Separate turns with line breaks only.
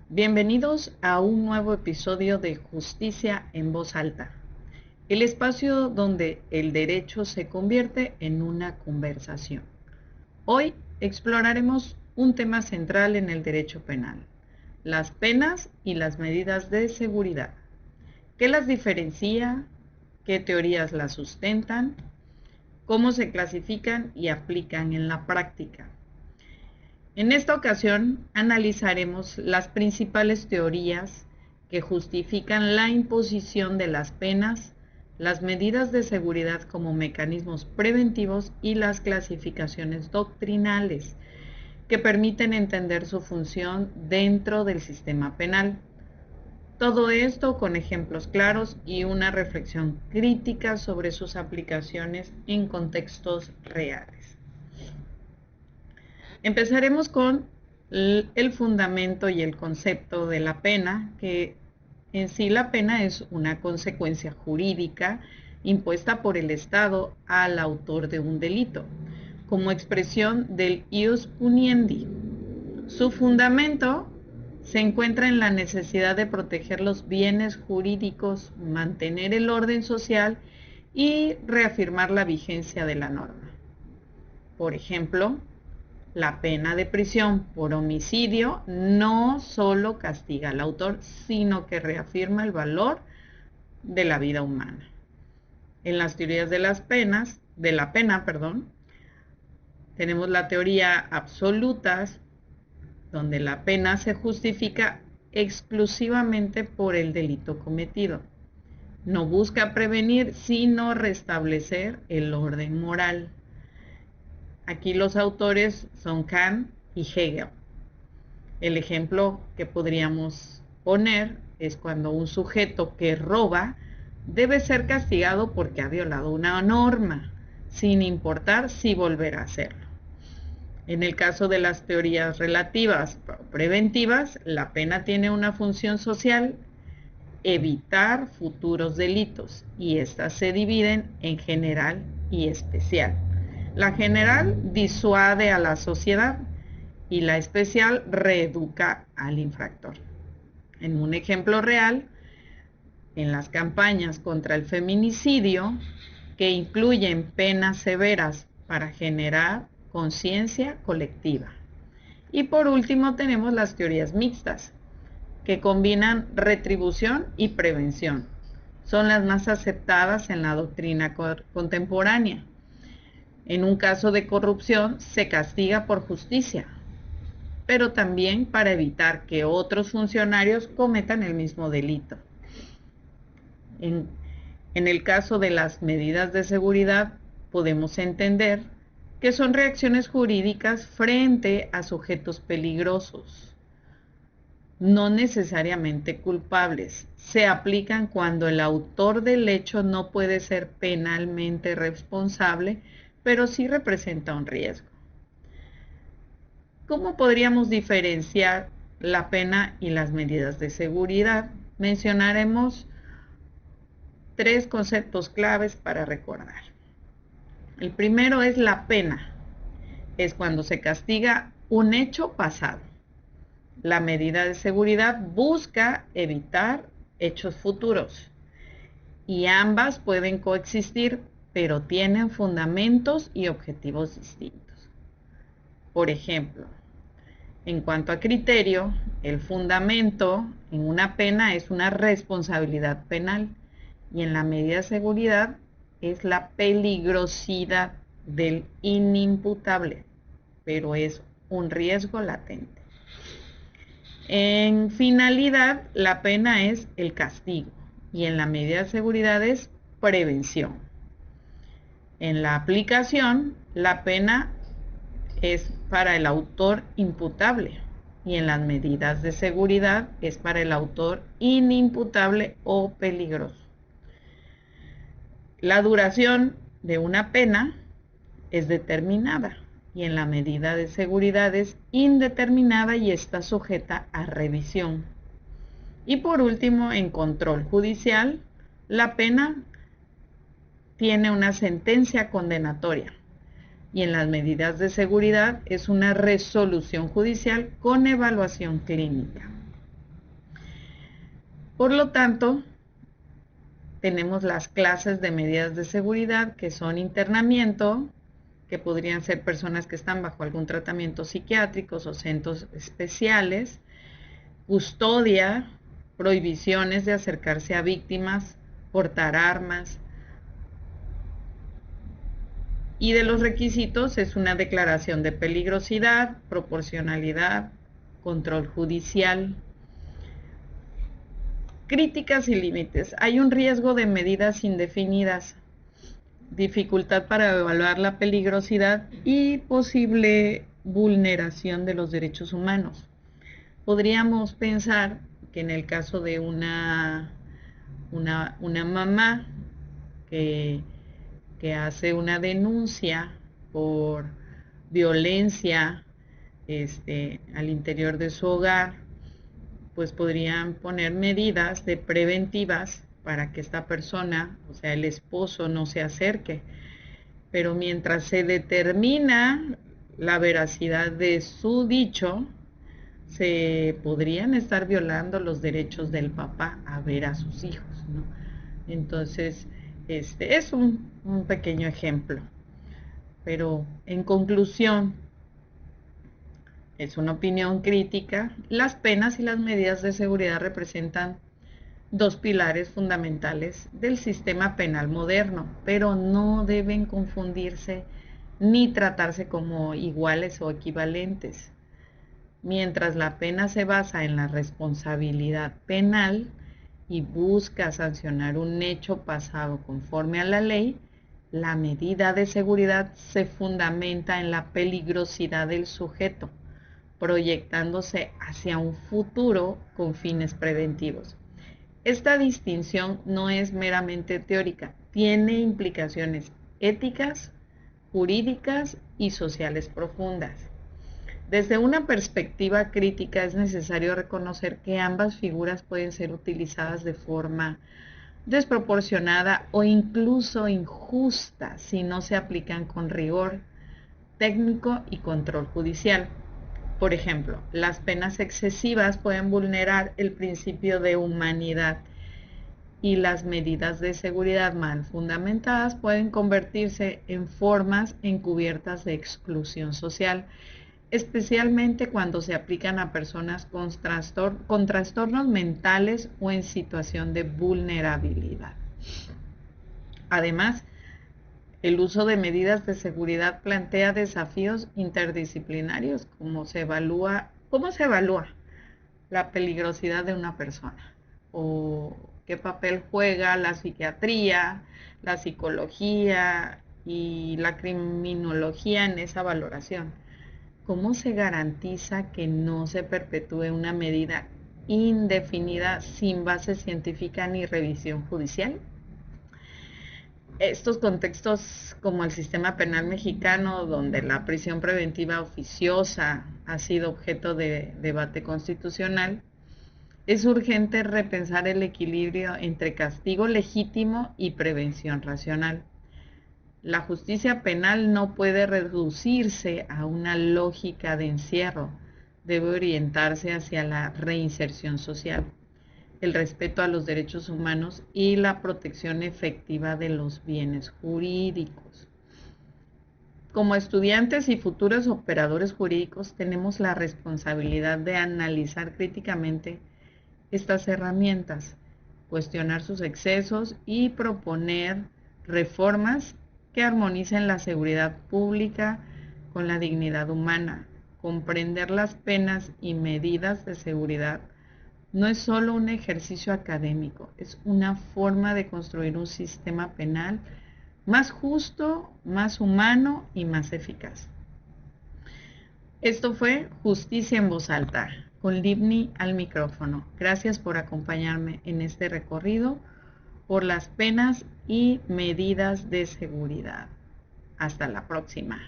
Bienvenidos a un nuevo episodio de Justicia en Voz Alta, el espacio donde el derecho se convierte en una conversación. Hoy exploraremos un tema central en el derecho penal, las penas y las medidas de seguridad. ¿Qué las diferencia? ¿Qué teorías las sustentan? ¿Cómo se clasifican y aplican en la práctica? En esta ocasión analizaremos las principales teorías que justifican la imposición de las penas, las medidas de seguridad como mecanismos preventivos y las clasificaciones doctrinales que permiten entender su función dentro del sistema penal. Todo esto con ejemplos claros y una reflexión crítica sobre sus aplicaciones en contextos reales. Empezaremos con el fundamento y el concepto de la pena, que en sí la pena es una consecuencia jurídica impuesta por el Estado al autor de un delito, como expresión del ius puniendi. Su fundamento se encuentra en la necesidad de proteger los bienes jurídicos, mantener el orden social y reafirmar la vigencia de la norma. Por ejemplo, la pena de prisión por homicidio no solo castiga al autor, sino que reafirma el valor de la vida humana. En las teorías de la pena, tenemos la teoría absolutas, donde la pena se justifica exclusivamente por el delito cometido. No busca prevenir, sino restablecer el orden moral. Aquí los autores son Kant y Hegel. El ejemplo que podríamos poner es cuando un sujeto que roba debe ser castigado porque ha violado una norma, sin importar si volverá a hacerlo. En el caso de las teorías relativas preventivas, la pena tiene una función social: evitar futuros delitos, y estas se dividen en general y especial. La general disuade a la sociedad y la especial reeduca al infractor. En un ejemplo real, en las campañas contra el feminicidio, que incluyen penas severas para generar conciencia colectiva. Y por último tenemos las teorías mixtas, que combinan retribución y prevención. Son las más aceptadas en la doctrina contemporánea. En un caso de corrupción se castiga por justicia, pero también para evitar que otros funcionarios cometan el mismo delito. En el caso de las medidas de seguridad, podemos entender que son reacciones jurídicas frente a sujetos peligrosos, no necesariamente culpables. Se aplican cuando el autor del hecho no puede ser penalmente responsable, pero sí representa un riesgo. ¿Cómo podríamos diferenciar la pena y las medidas de seguridad? Mencionaremos tres conceptos claves para recordar. El primero es la pena. Es cuando se castiga un hecho pasado. La medida de seguridad busca evitar hechos futuros. Y ambas pueden coexistir, pero tienen fundamentos y objetivos distintos. Por ejemplo, en cuanto a criterio, el fundamento en una pena es una responsabilidad penal y en la medida de seguridad es la peligrosidad del inimputable, pero es un riesgo latente. En finalidad, la pena es el castigo y en la medida de seguridad es prevención. En la aplicación, la pena es para el autor imputable y en las medidas de seguridad es para el autor inimputable o peligroso. La duración de una pena es determinada y en la medida de seguridad es indeterminada y está sujeta a revisión. Y por último, en control judicial, la pena tiene una sentencia condenatoria y en las medidas de seguridad es una resolución judicial con evaluación clínica. Por lo tanto, tenemos las clases de medidas de seguridad, que son internamiento, que podrían ser personas que están bajo algún tratamiento psiquiátrico o centros especiales, custodia, prohibiciones de acercarse a víctimas, portar armas. Y de los requisitos es una declaración de peligrosidad, proporcionalidad, control judicial. Críticas y límites. Hay un riesgo de medidas indefinidas, dificultad para evaluar la peligrosidad y posible vulneración de los derechos humanos. Podríamos pensar que en el caso de una mamá que hace una denuncia por violencia al interior de su hogar, pues podrían poner medidas de preventivas para que esta persona, o sea, el esposo, no se acerque. Pero mientras se determina la veracidad de su dicho, se podrían estar violando los derechos del papá a ver a sus hijos, ¿no? Entonces, es un pequeño ejemplo. Pero en conclusión, es una opinión crítica. Las penas y las medidas de seguridad representan dos pilares fundamentales del sistema penal moderno, pero no deben confundirse ni tratarse como iguales o equivalentes. Mientras la pena se basa en la responsabilidad penal y busca sancionar un hecho pasado conforme a la ley, la medida de seguridad se fundamenta en la peligrosidad del sujeto, proyectándose hacia un futuro con fines preventivos. Esta distinción no es meramente teórica, tiene implicaciones éticas, jurídicas y sociales profundas. Desde una perspectiva crítica es necesario reconocer que ambas figuras pueden ser utilizadas de forma desproporcionada o incluso injusta si no se aplican con rigor técnico y control judicial. Por ejemplo, las penas excesivas pueden vulnerar el principio de humanidad y las medidas de seguridad mal fundamentadas pueden convertirse en formas encubiertas de exclusión social, especialmente cuando se aplican a personas con trastornos mentales o en situación de vulnerabilidad. Además, el uso de medidas de seguridad plantea desafíos interdisciplinarios, cómo se evalúa la peligrosidad de una persona, o qué papel juega la psiquiatría, la psicología y la criminología en esa valoración. ¿Cómo se garantiza que no se perpetúe una medida indefinida sin base científica ni revisión judicial? Estos contextos como el sistema penal mexicano, donde la prisión preventiva oficiosa ha sido objeto de debate constitucional, es urgente repensar el equilibrio entre castigo legítimo y prevención racional. La justicia penal no puede reducirse a una lógica de encierro, debe orientarse hacia la reinserción social, el respeto a los derechos humanos y la protección efectiva de los bienes jurídicos. Como estudiantes y futuros operadores jurídicos tenemos la responsabilidad de analizar críticamente estas herramientas, cuestionar sus excesos y proponer reformas que armonicen la seguridad pública con la dignidad humana. Comprender las penas y medidas de seguridad no es solo un ejercicio académico, es una forma de construir un sistema penal más justo, más humano y más eficaz. Esto fue Justicia en Voz Alta, con Livni al micrófono. Gracias por acompañarme en este recorrido por las penas y medidas de seguridad. Hasta la próxima.